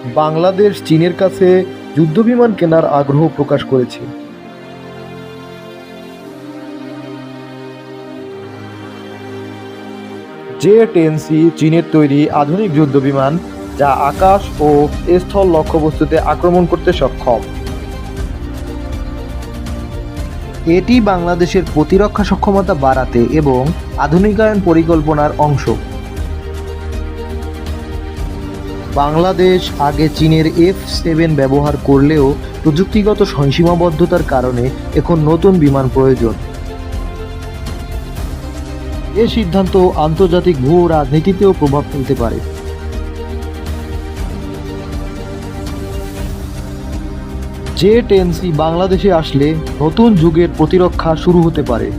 বাংলাদেশ চীনের কাছে যুদ্ধবিমান কেনার আগ্রহ প্রকাশ করেছে। জে-10সি চীনের তৈরি আধুনিক যুদ্ধবিমান, যা আকাশ ও স্থল লক্ষ্যবস্তুতে আক্রমণ করতে সক্ষম। এটি বাংলাদেশের প্রতিরক্ষা সক্ষমতা বাড়াতে এবং আধুনিকায়ন পরিকল্পনার অংশ। বাংলাদেশ আগে চীনের F-7 ব্যবহার করলেও প্রযুক্তিগত সীমাবদ্ধতার কারণে এখন নতুন বিমান প্রয়োজন। এ সিদ্ধান্ত আন্তর্জাতিক ভূ রাজনীতিতেও প্রভাব ফেলতে পারে। জে-10সি বাংলাদেশে আসলে নতুন যুগের প্রতিরক্ষা শুরু হতে পারে।